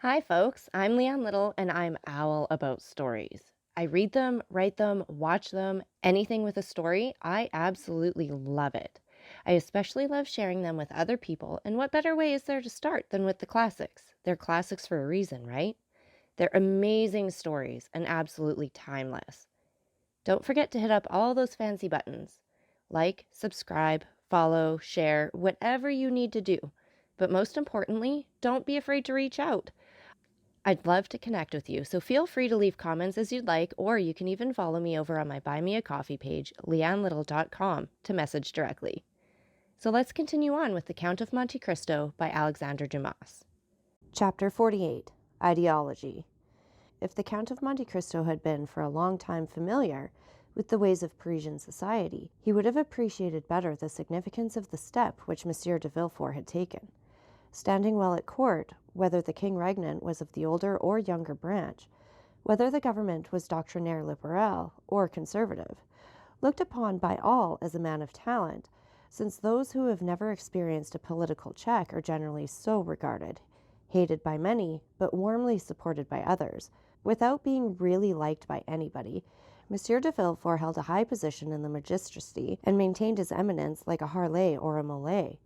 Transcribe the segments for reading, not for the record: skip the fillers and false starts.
Hi, folks. I'm Leanne Little, and I'm owl about stories. I read them, write them, watch them, anything with a story. I absolutely love it. I especially love sharing them with other people, and what better way is there to start than with the classics? They're classics for a reason, right? They're amazing stories and absolutely timeless. Don't forget to hit up all those fancy buttons like, subscribe, follow, share, whatever you need to do. But most importantly, don't be afraid to reach out. I'd love to connect with you, so feel free to leave comments as you'd like, or you can even follow me over on my Buy Me a Coffee page, leannelittle.com, to message directly. So let's continue on with The Count of Monte Cristo by Alexandre Dumas. Chapter 48, Ideology. If the Count of Monte Cristo had been for a long time familiar with the ways of Parisian society, he would have appreciated better the significance of the step which Monsieur de Villefort had taken. Standing well at court, whether the king regnant was of the older or younger branch, whether the government was doctrinaire liberal or conservative, looked upon by all as a man of talent, since those who have never experienced a political check are generally so regarded, hated by many, but warmly supported by others. Without being really liked by anybody, Monsieur de Villefort held a high position in the magistracy and maintained his eminence like a Harlay or a Molay.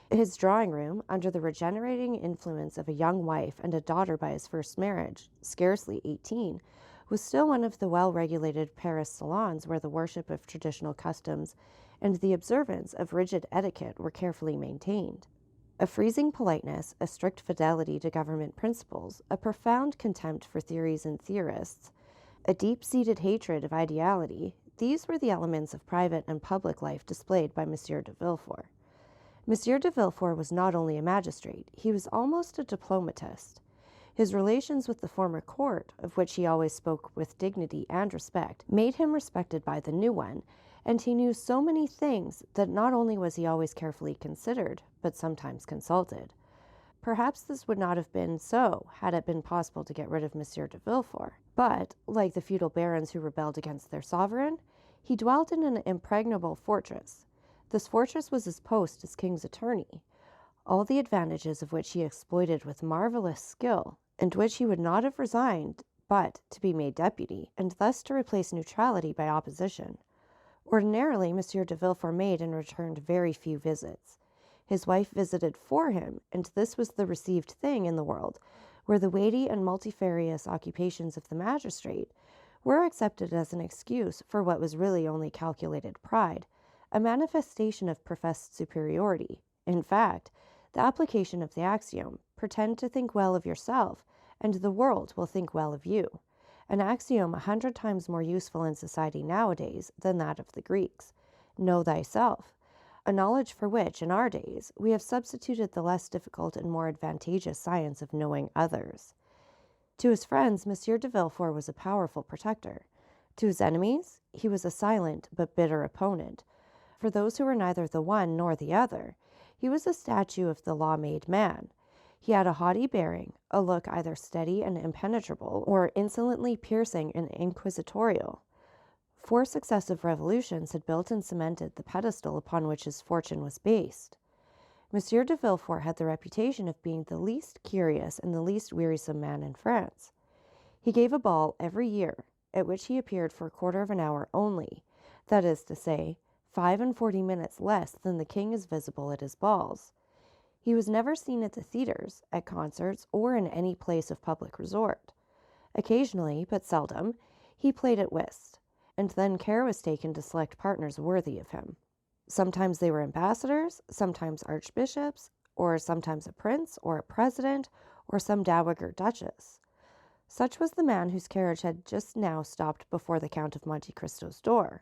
His drawing room, under the regenerating influence of a young wife and a daughter by his first marriage, scarcely 18, was still one of the well-regulated Paris salons where the worship of traditional customs and the observance of rigid etiquette were carefully maintained. A freezing politeness, a strict fidelity to government principles, a profound contempt for theories and theorists, a deep-seated hatred of ideality, these were the elements of private and public life displayed by Monsieur de Villefort. Monsieur de Villefort was not only a magistrate, he was almost a diplomatist. His relations with the former court, of which he always spoke with dignity and respect, made him respected by the new one, and he knew so many things that not only was he always carefully considered, but sometimes consulted. Perhaps this would not have been so had it been possible to get rid of Monsieur de Villefort. But, like the feudal barons who rebelled against their sovereign, he dwelt in an impregnable fortress. This fortress was his post as king's attorney, all the advantages of which he exploited with marvelous skill, and which he would not have resigned but to be made deputy, and thus to replace neutrality by opposition. Ordinarily, Monsieur de Villefort made and returned very few visits. His wife visited for him, and this was the received thing in the world, where the weighty and multifarious occupations of the magistrate were accepted as an excuse for what was really only calculated pride, a manifestation of professed superiority. In fact, the application of the axiom, pretend to think well of yourself, and the world will think well of you, an axiom 100 times more useful in society nowadays than that of the Greeks. Know thyself, a knowledge for which, in our days, we have substituted the less difficult and more advantageous science of knowing others. To his friends, Monsieur de Villefort was a powerful protector. To his enemies, he was a silent but bitter opponent. For those who were neither the one nor the other, he was a statue of the law-made man. He had a haughty bearing, a look either steady and impenetrable or insolently piercing and inquisitorial. 4 successive revolutions had built and cemented the pedestal upon which his fortune was based. Monsieur de Villefort had the reputation of being the least curious and the least wearisome man in France. He gave a ball every year, at which he appeared for a quarter of an hour only, that is to say, 45 minutes less than the king is visible at his balls. He was never seen at the theaters, at concerts, or in any place of public resort. Occasionally, but seldom, he played at whist, and then care was taken to select partners worthy of him. Sometimes they were ambassadors, sometimes archbishops, or sometimes a prince, or a president, or some dowager duchess. Such was the man whose carriage had just now stopped before the Count of Monte Cristo's door.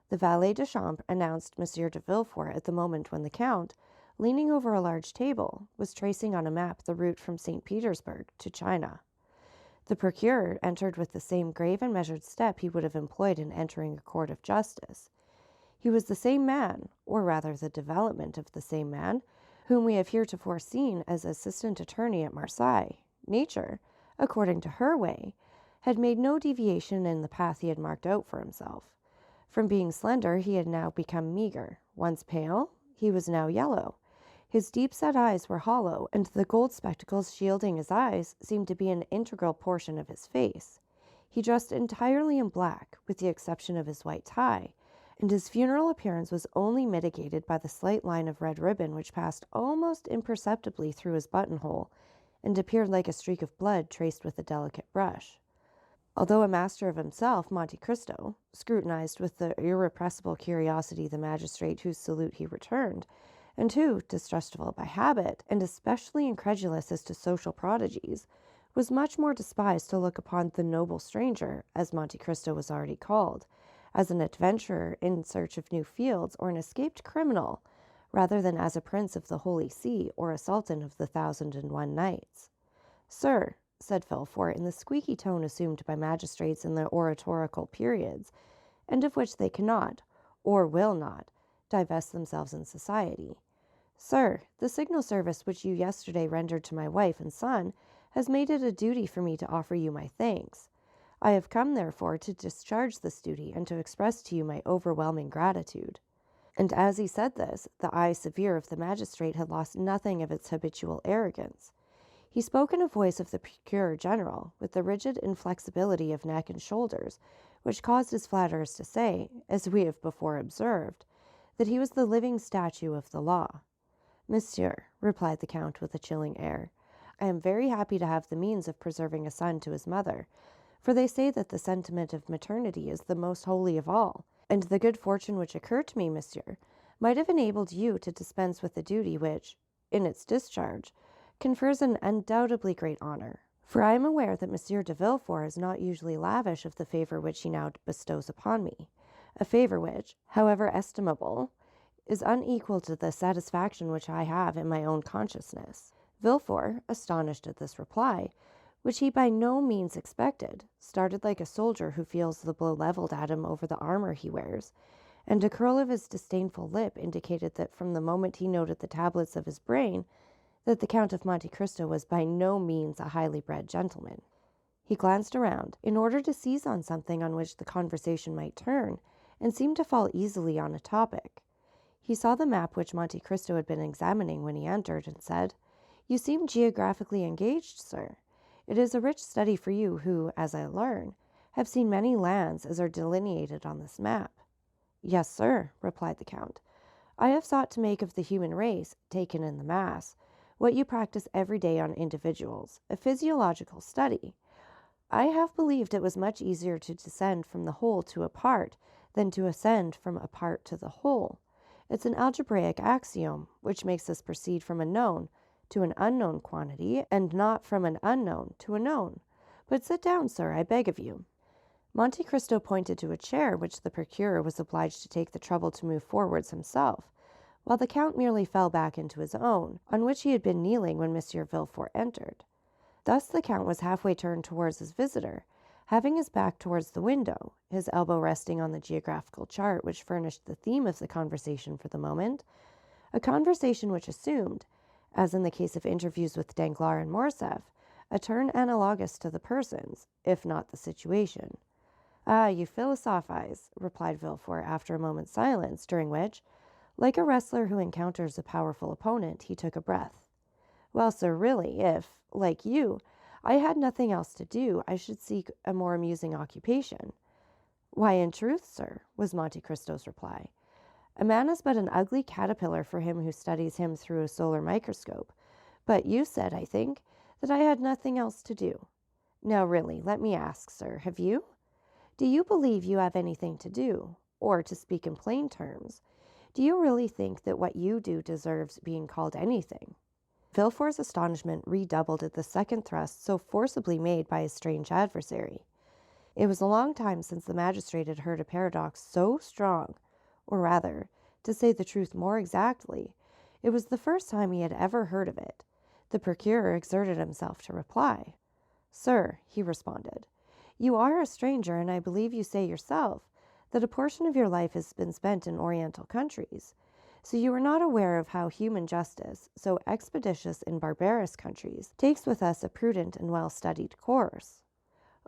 The valet de chambre announced Monsieur de Villefort at the moment when the Count, leaning over a large table, was tracing on a map the route from St. Petersburg to China. The procureur entered with the same grave and measured step he would have employed in entering a court of justice. He was the same man, or rather the development of the same man, whom we have heretofore seen as assistant attorney at Marseilles. Nature, according to her way, had made no deviation in the path he had marked out for himself. From being slender, he had now become meager. Once pale, he was now yellow. His deep-set eyes were hollow, and the gold spectacles shielding his eyes seemed to be an integral portion of his face. He dressed entirely in black, with the exception of his white tie, and his funeral appearance was only mitigated by the slight line of red ribbon which passed almost imperceptibly through his buttonhole and appeared like a streak of blood traced with a delicate brush. Although a master of himself, Monte Cristo scrutinized with the irrepressible curiosity the magistrate whose salute he returned, and who, distrustful by habit, and especially incredulous as to social prodigies, was much more despised to look upon the noble stranger, as Monte Cristo was already called, as an adventurer in search of new fields or an escaped criminal, rather than as a prince of the Holy See or a sultan of the 1,001 Nights. "Sir," said Villefort, in the squeaky tone assumed by magistrates in the oratorical periods, and of which they cannot, or will not, divest themselves in society, "Sir, the signal service which you yesterday rendered to my wife and son has made it a duty for me to offer you my thanks. I have come, therefore, to discharge this duty and to express to you my overwhelming gratitude." And as he said this, the eye severe of the magistrate had lost nothing of its habitual arrogance. He spoke in a voice of the procureur general, with the rigid inflexibility of neck and shoulders, which caused his flatterers to say, as we have before observed, that he was the living statue of the law. "Monsieur," replied the count with a chilling air, "I am very happy to have the means of preserving a son to his mother, for they say that the sentiment of maternity is the most holy of all, and the good fortune which occurred to me, monsieur, might have enabled you to dispense with the duty which, in its discharge, confers an undoubtedly great honor. For I am aware that Monsieur de Villefort is not usually lavish of the favor which he now bestows upon me, a favor which, however estimable, is unequal to the satisfaction which I have in my own consciousness." Villefort, astonished at this reply, which he by no means expected, started like a soldier who feels the blow leveled at him over the armor he wears, and a curl of his disdainful lip indicated that from the moment he noted the tablets of his brain, that the Count of Monte Cristo was by no means a highly bred gentleman. He glanced around, in order to seize on something on which the conversation might turn, and seemed to fall easily on a topic. He saw the map which Monte Cristo had been examining when he entered, and said, "You seem geographically engaged, sir. It is a rich study for you who, as I learn, have seen many lands as are delineated on this map." "Yes, sir," replied the count. "I have sought to make of the human race, taken in the mass, what you practice every day on individuals, a physiological study. I have believed it was much easier to descend from the whole to a part than to ascend from a part to the whole. It's an algebraic axiom which makes us proceed from a known to an unknown quantity, and not from an unknown to a known. But sit down, sir, I beg of you." Monte Cristo pointed to a chair which the procureur was obliged to take the trouble to move forwards himself, while the count merely fell back into his own, on which he had been kneeling when Monsieur Villefort entered. Thus the count was halfway turned towards his visitor, having his back towards the window, his elbow resting on the geographical chart which furnished the theme of the conversation for the moment, a conversation which assumed, as in the case of interviews with Danglars and Morcerf, a turn analogous to the persons, if not the situation. "Ah, you philosophize," replied Villefort after a moment's silence, during which, like a wrestler who encounters a powerful opponent, he took a breath. "Well, sir, really, if, like you, I had nothing else to do, I should seek a more amusing occupation." "Why, in truth, sir," was Monte Cristo's reply, "a man is but an ugly caterpillar for him who studies him through a solar microscope. But you said, I think, that I had nothing else to do. Now, really, let me ask, sir, have you? Do you believe you have anything to do? Or, to speak in plain terms, do you really think that what you do deserves being called anything?" Villefort's astonishment redoubled at the second thrust so forcibly made by his strange adversary. It was a long time since the magistrate had heard a paradox so strong, or rather, to say the truth more exactly, it was the first time he had ever heard of it. The procureur exerted himself to reply. "Sir," he responded, "you are a stranger, and I believe you say yourself that a portion of your life has been spent in Oriental countries. So you are not aware of how human justice, so expeditious in barbarous countries, takes with us a prudent and well-studied course."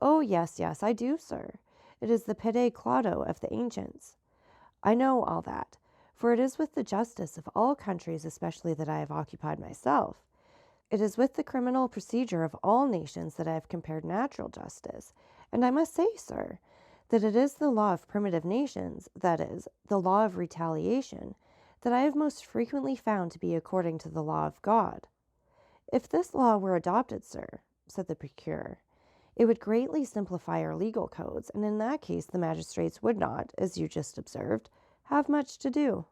"Oh, yes, yes, I do, sir. It is the pede claudo of the ancients." "I know all that. For it is with the justice of all countries especially that I have occupied myself. It is with the criminal procedure of all nations that I have compared natural justice. And I must say, sir, that it is the law of primitive nations, that is, the law of retaliation, that I have most frequently found to be according to the law of God. If this law were adopted, sir, said the procureur, it would greatly simplify our legal codes, and in that case the magistrates would not, as you just observed, have much to do.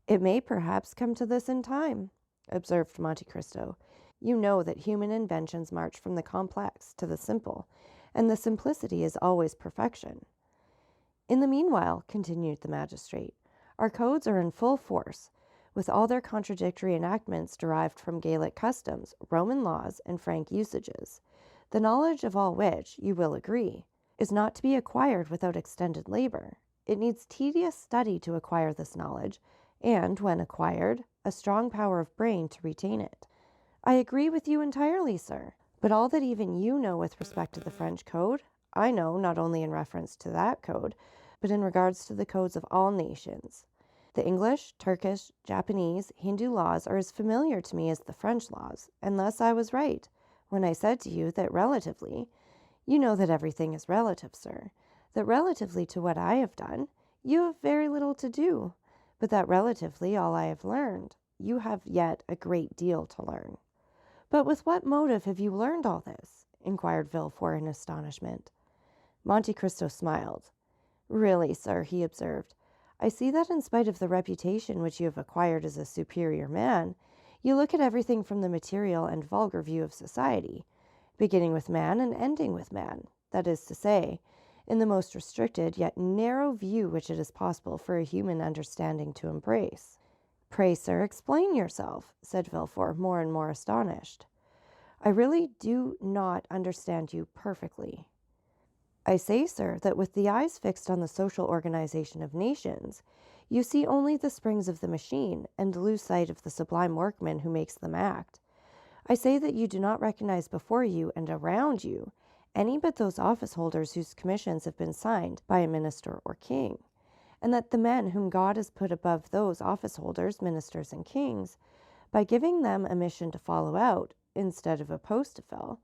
It may perhaps come to this in time, observed Monte Cristo. You know that human inventions march from the complex to the simple, and the simplicity is always perfection. In the meanwhile, continued the magistrate, our codes are in full force, with all their contradictory enactments derived from Gaelic customs, Roman laws, and Frank usages, the knowledge of all which, you will agree, is not to be acquired without extended labor. It needs tedious study to acquire this knowledge, and, when acquired, a strong power of brain to retain it. I agree with you entirely, sir, but all that even you know with respect to the French code, I know not only in reference to that code, but in regards to the codes of all nations. The English, Turkish, Japanese, Hindu laws are as familiar to me as the French laws, and thus I was right when I said to you that relatively, you know that everything is relative, sir, that relatively to what I have done, you have very little to do, but that relatively all I have learned, you have yet a great deal to learn. But with what motive have you learned all this? Inquired Villefort in astonishment. Monte Cristo smiled. Really, sir, he observed, I see that in spite of the reputation which you have acquired as a superior man, you look at everything from the material and vulgar view of society, beginning with man and ending with man, that is to say, in the most restricted yet narrow view which it is possible for a human understanding to embrace. Pray, sir, explain yourself, said Villefort, more and more astonished. I really do not understand you perfectly. I say, sir, that with the eyes fixed on the social organization of nations, you see only the springs of the machine and lose sight of the sublime workman who makes them act. I say that you do not recognize before you and around you any but those office holders whose commissions have been signed by a minister or king, and that the men whom God has put above those office holders, ministers, and kings, by giving them a mission to follow out instead of a post to fill,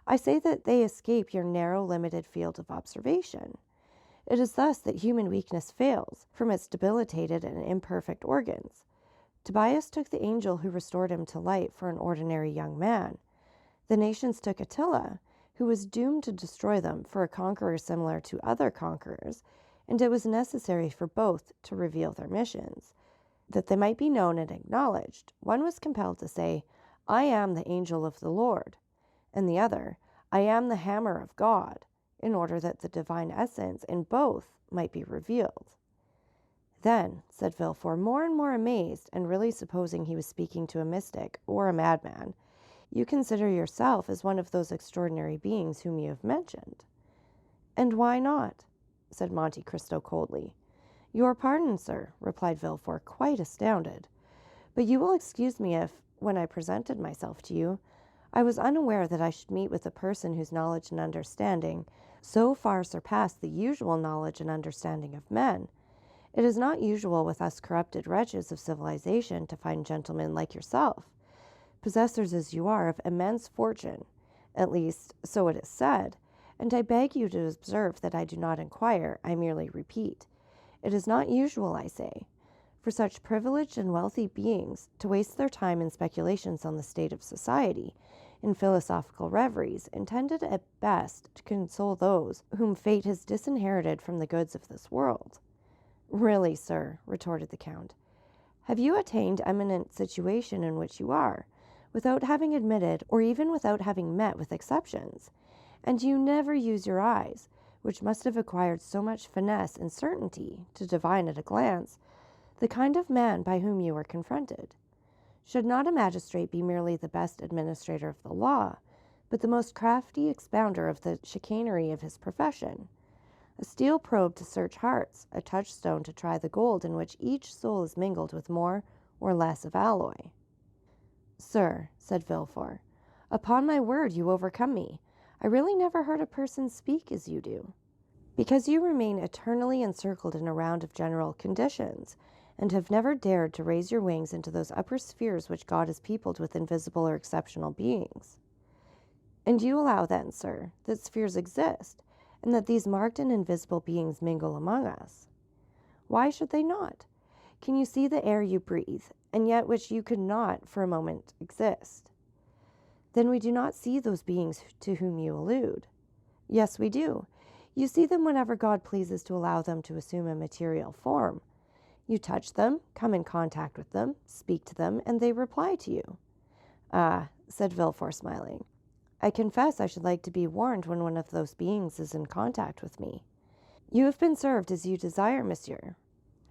I say that they escape your narrow, limited field of observation. It is thus that human weakness fails from its debilitated and imperfect organs. Tobias took the angel who restored him to life for an ordinary young man. The nations took Attila, who was doomed to destroy them, for a conqueror similar to other conquerors, and it was necessary for both to reveal their missions. That they might be known and acknowledged, one was compelled to say, I am the angel of the Lord, and the other, I am the hammer of God, in order that the divine essence in both might be revealed. Then, said Villefort, more and more amazed, and really supposing he was speaking to a mystic or a madman, you consider yourself as one of those extraordinary beings whom you have mentioned. And why not? Said Monte Cristo coldly. Your pardon, sir, replied Villefort, quite astounded. But you will excuse me if, when I presented myself to you, I was unaware that I should meet with a person whose knowledge and understanding so far surpassed the usual knowledge and understanding of men. It is not usual with us corrupted wretches of civilization to find gentlemen like yourself, possessors as you are of immense fortune, at least so it is said, and I beg you to observe that I do not inquire, I merely repeat. It is not usual, I say, for such privileged and wealthy beings to waste their time in speculations on the state of society, in philosophical reveries, intended at best to console those whom fate has disinherited from the goods of this world. Really, sir, retorted the count, have you attained eminent situation in which you are, without having admitted or even without having met with exceptions, and you never use your eyes, which must have acquired so much finesse and certainty to divine at a glance the kind of man by whom you were confronted. Should not a magistrate be merely the best administrator of the law, but the most crafty expounder of the chicanery of his profession? A steel probe to search hearts, a touchstone to try the gold in which each soul is mingled with more or less of alloy. Sir, said Villefort, upon my word you overcome me. I really never heard a person speak as you do. Because you remain eternally encircled in a round of general conditions, and have never dared to raise your wings into those upper spheres which God has peopled with invisible or exceptional beings. And you allow then, sir, that spheres exist, and that these marked and invisible beings mingle among us. Why should they not? Can you see the air you breathe, and yet which you could not for a moment exist? Then we do not see those beings to whom you allude. Yes, we do. You see them whenever God pleases to allow them to assume a material form. You touch them, come in contact with them, speak to them, and they reply to you. Ah, said Villefort, smiling. I confess I should like to be warned when one of those beings is in contact with me. You have been served as you desire, monsieur,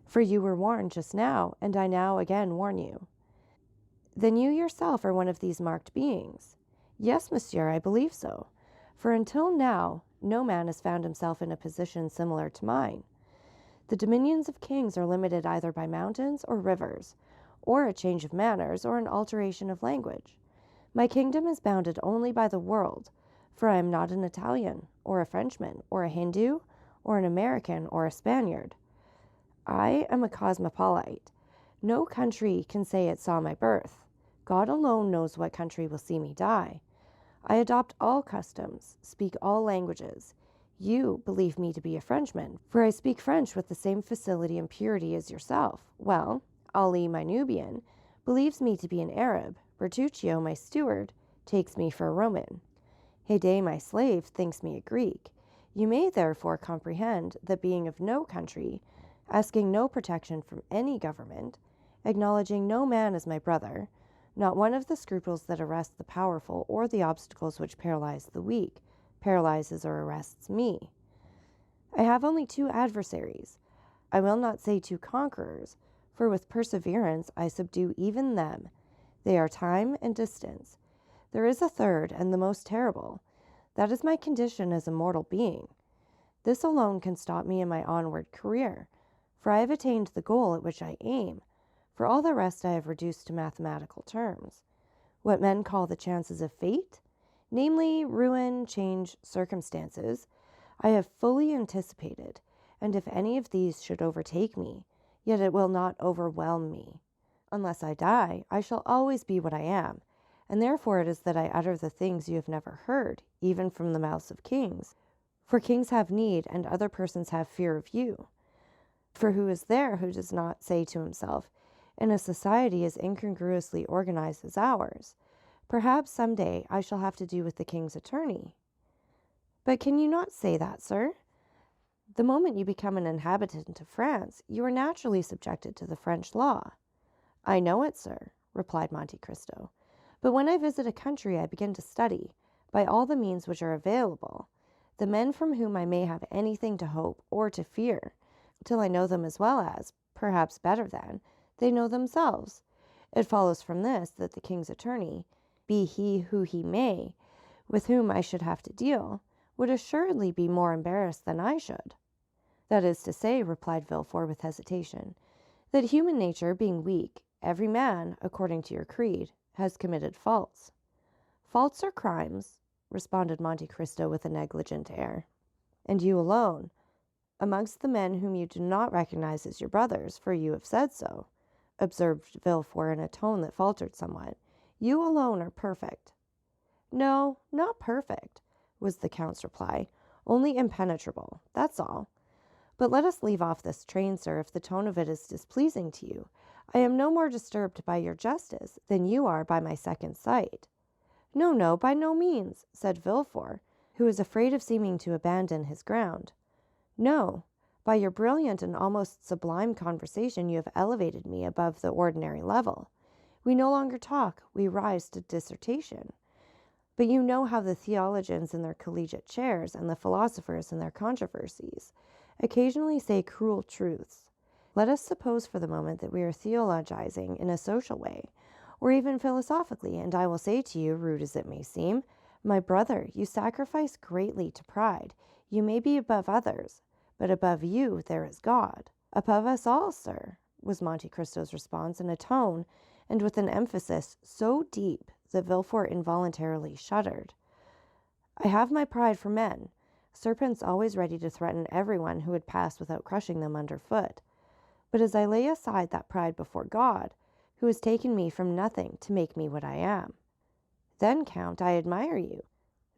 for you were warned just now, and I now again warn you. Then you yourself are one of these marked beings. Yes, monsieur, I believe so, for until now no man has found himself in a position similar to mine. The dominions of kings are limited either by mountains or rivers, or a change of manners, or an alteration of language. My kingdom is bounded only by the world, for I am not an Italian, or a Frenchman, or a Hindu, or an American, or a Spaniard. I am a cosmopolite. No country can say it saw my birth. God alone knows what country will see me die. I adopt all customs, speak all languages. You believe me to be a Frenchman, for I speak French with the same facility and purity as yourself. Well, Ali, my Nubian, believes me to be an Arab. Bertuccio, my steward, takes me for a Roman. Haydée, my slave, thinks me a Greek. You may therefore comprehend that being of no country, asking no protection from any government, acknowledging no man as my brother, not one of the scruples that arrest the powerful or the obstacles which paralyze the weak, paralyzes or arrests me. I have only two adversaries. I will not say two conquerors, for with perseverance I subdue even them. They are time and distance. There is a third and the most terrible. That is my condition as a mortal being. This alone can stop me in my onward career, for I have attained the goal at which I aim. For all the rest I have reduced to mathematical terms. What men call the chances of fate, namely ruin, change, circumstances, I have fully anticipated, and if any of these should overtake me, yet it will not overwhelm me. Unless I die, I shall always be what I am, and therefore it is that I utter the things you have never heard, even from the mouths of kings. For kings have need, and other persons have fear of you. For who is there who does not say to himself, in a society as incongruously organized as ours, perhaps some day I shall have to do with the king's attorney? But can you not say that, sir? The moment you become an inhabitant of France, you are naturally subjected to the French law. I know it, sir, replied Monte Cristo. But when I visit a country, I begin to study, by all the means which are available, the men from whom I may have anything to hope or to fear, till I know them as well as, perhaps better than, they know themselves. It follows from this that the king's attorney, be he who he may, with whom I should have to deal, would assuredly be more embarrassed than I should. That is to say, replied Villefort with hesitation, that human nature being weak, every man, according to your creed, has committed faults. Faults or crimes, responded Monte Cristo with a negligent air. And you alone, amongst the men whom you do not recognize as your brothers, for you have said so, observed Villefort in a tone that faltered somewhat, you alone are perfect. No, not perfect, was the count's reply, only impenetrable, that's all. But let us leave off this train, sir, if the tone of it is displeasing to you. I am no more disturbed by your justice than you are by my second sight. No, no, by no means, said Villefort, who was afraid of seeming to abandon his ground. No, by your brilliant and almost sublime conversation you have elevated me above the ordinary level. We no longer talk, we rise to dissertation. But you know how the theologians in their collegiate chairs and the philosophers in their controversies occasionally say cruel truths. Let us suppose for the moment that we are theologizing in a social way, or even philosophically, and I will say to you, rude as it may seem, my brother, you sacrifice greatly to pride. You may be above others, but above you there is God. Above us all, sir, was Monte Cristo's response in a tone and with an emphasis so deep that Villefort involuntarily shuddered. I have my pride for men, serpents always ready to threaten everyone who would pass without crushing them underfoot. but as I lay aside that pride before God, who has taken me from nothing to make me what I am. Then, Count, I admire you,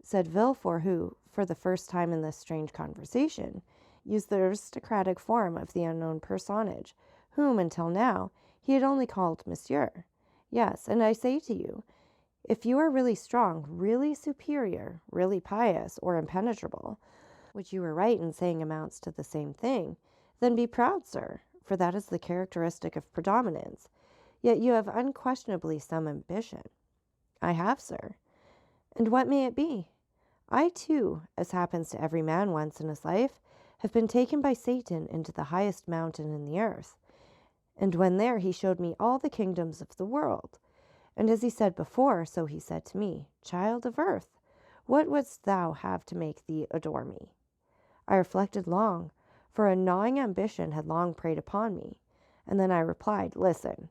said Villefort, who, for the first time in this strange conversation, used the aristocratic form of the unknown personage, whom, until now, he had only called Monsieur. Yes, and I say to you, if you are really strong, really superior, really pious, or impenetrable, which you were right in saying amounts to the same thing, then be proud, sir, for that is the characteristic of predominance. Yet you have unquestionably some ambition. I have, sir. And what may it be? I, too, as happens to every man once in his life, have been taken by Satan into the highest mountain in the earth. And when there he showed me all the kingdoms of the world. And as he said before, so he said to me, Child of earth, what wouldst thou have to make thee adore me? I reflected long, for a gnawing ambition had long preyed upon me. And then I replied, Listen,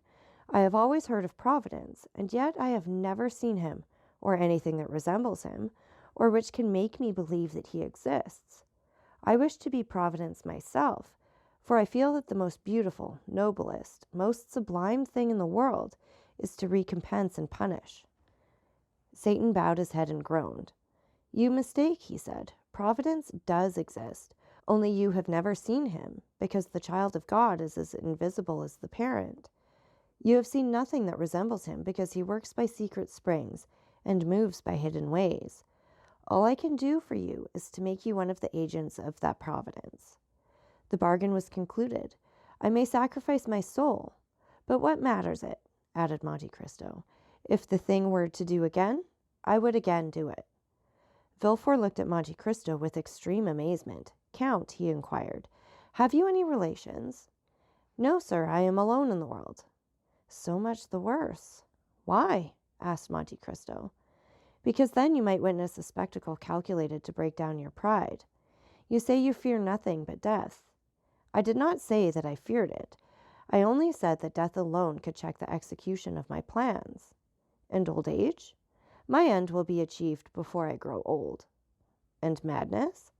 I have always heard of Providence, and yet I have never seen him, or anything that resembles him, or which can make me believe that he exists. I wish to be Providence myself, for I feel that the most beautiful, noblest, most sublime thing in the world is to recompense and punish. Satan bowed his head and groaned. You mistake, he said. Providence does exist, only you have never seen him, because the child of God is as invisible as the parent. You have seen nothing that resembles him, because he works by secret springs and moves by hidden ways. All I can do for you is to make you one of the agents of that providence. The bargain was concluded. I may sacrifice my soul, but what matters it, added Monte Cristo. If the thing were to do again, I would again do it. Villefort looked at Monte Cristo with extreme amazement. Count, he inquired, have you any relations? No, sir, I am alone in the world. So much the worse. Why? Asked Monte Cristo. Because then you might witness a spectacle calculated to break down your pride. You say you fear nothing but death. I did not say that I feared it. I only said that death alone could check the execution of my plans. And old age? My end will be achieved before I grow old. And madness?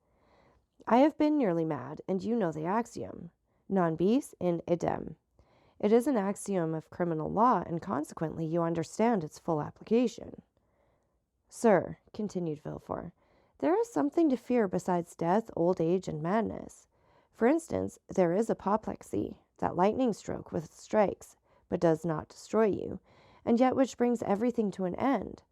I have been nearly mad, and you know the axiom, non bis in idem. It is an axiom of criminal law, and consequently you understand its full application. Sir, continued Villefort, there is something to fear besides death, old age, and madness. For instance, there is apoplexy, that lightning stroke which strikes, but does not destroy you, and yet which brings everything to an end.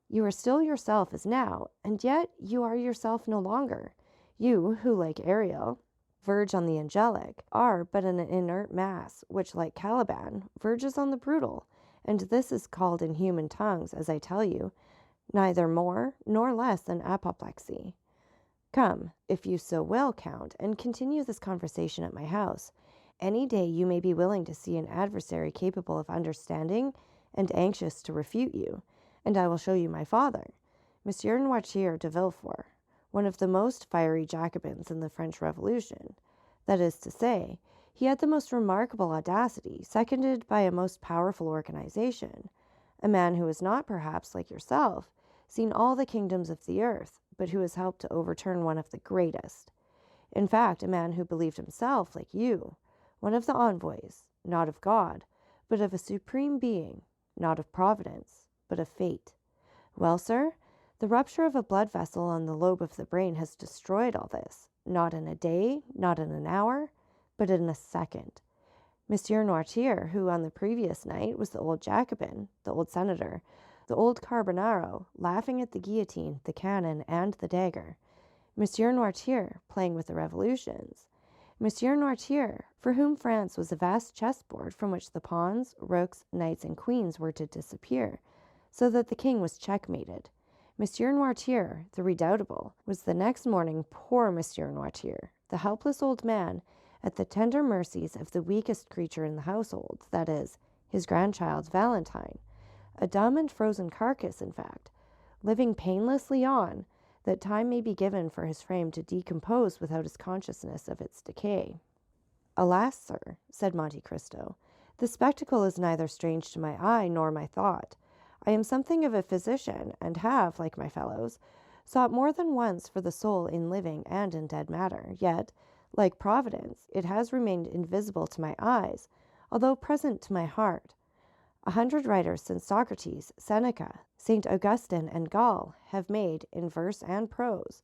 You are still yourself as now, and yet you are yourself no longer. You, who, like Ariel, verge on the angelic, are but an inert mass, which, like Caliban, verges on the brutal, and this is called in human tongues, as I tell you, neither more nor less than apoplexy. Come, if you so will, Count, and continue this conversation at my house. Any day you may be willing to see an adversary capable of understanding and anxious to refute you, and I will show you my father, Monsieur Noirtier de Villefort, one of the most fiery Jacobins in the French Revolution. That is to say, he had the most remarkable audacity, seconded by a most powerful organization, a man who has not, perhaps, like yourself, seen all the kingdoms of the earth, but who has helped to overturn one of the greatest. In fact, a man who believed himself, like you, one of the envoys, not of God, but of a supreme being, not of providence, but of fate. Well, sir, the rupture of a blood vessel on the lobe of the brain has destroyed all this, not in a day, not in an hour, but in a second. Monsieur Noirtier, who on the previous night was the old Jacobin, the old senator, the old Carbonaro, laughing at the guillotine, the cannon, and the dagger. Monsieur Noirtier, playing with the revolutions. Monsieur Noirtier, for whom France was a vast chessboard from which the pawns, rooks, knights, and queens were to disappear, so that the king was checkmated. Monsieur Noirtier, the redoubtable, was the next morning poor Monsieur Noirtier, the helpless old man, at the tender mercies of the weakest creature in the household, that is, his grandchild Valentine, a dumb and frozen carcass, in fact, living painlessly on, that time may be given for his frame to decompose without his consciousness of its decay. Alas, sir, said Monte Cristo, the spectacle is neither strange to my eye nor my thought. I am something of a physician, and have, like my fellows, sought more than once for the soul in living and in dead matter, yet, Like Providence, it has remained invisible to my eyes, although present to my heart. 100 writers since Socrates, Seneca, St. Augustine, and Gall have made, in verse and prose,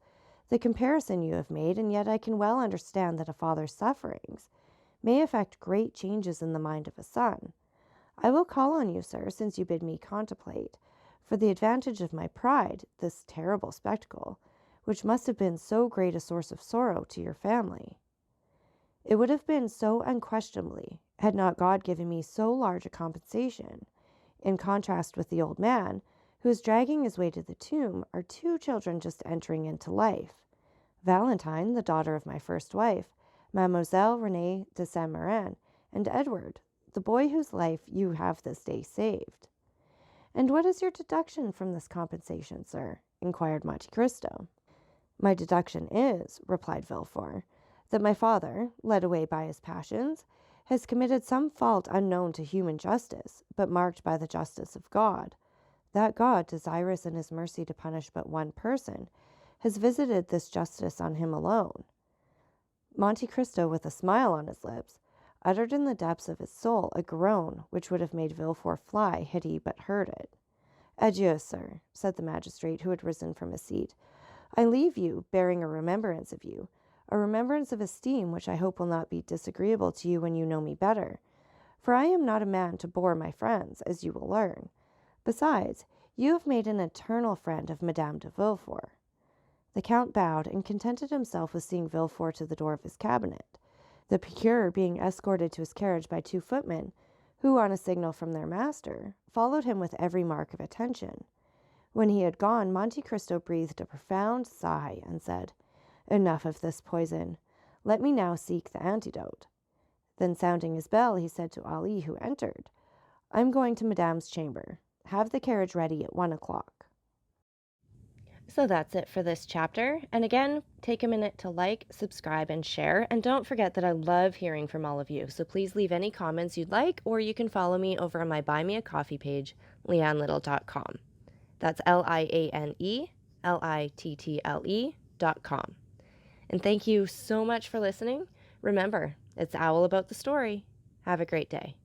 the comparison you have made, and yet I can well understand that a father's sufferings may effect great changes in the mind of a son. I will call on you, sir, since you bid me contemplate, for the advantage of my pride, this terrible spectacle, which must have been so great a source of sorrow to your family. It would have been so unquestionably, had not God given me so large a compensation. In contrast with the old man, who is dragging his way to the tomb, are two children just entering into life. Valentine, the daughter of my first wife, Mademoiselle Renée de Saint-Méran, and Edward, the boy whose life you have this day saved. And what is your deduction from this compensation, sir? Inquired Monte Cristo. My deduction is, replied Villefort, that my father, led away by his passions, has committed some fault unknown to human justice, but marked by the justice of God. That God, desirous in his mercy to punish but one person, has visited this justice on him alone. Monte Cristo, with a smile on his lips, uttered in the depths of his soul a groan which would have made Villefort fly had he but heard it. Adieu, sir, said the magistrate, who had risen from his seat. I leave you, bearing a remembrance of you, a remembrance of esteem which I hope will not be disagreeable to you when you know me better. For I am not a man to bore my friends, as you will learn. Besides, you have made an eternal friend of Madame de Villefort. The count bowed and contented himself with seeing Villefort to the door of his cabinet, the procureur being escorted to his carriage by two footmen, who, on a signal from their master, followed him with every mark of attention. When he had gone, Monte Cristo breathed a profound sigh and said, "Enough of this poison. Let me now seek the antidote." Then sounding his bell, he said to Ali, who entered, "I am going to Madame's chamber. Have the carriage ready at 1 o'clock." So that's it for this chapter. And again, take a minute to like, subscribe, and share. And don't forget that I love hearing from all of you. So please leave any comments you'd like, or you can follow me over on my Buy Me a Coffee page, leannelittle.com. That's LIANELITTLE.com. And thank you so much for listening. Remember, it's Owl about the story. Have a great day.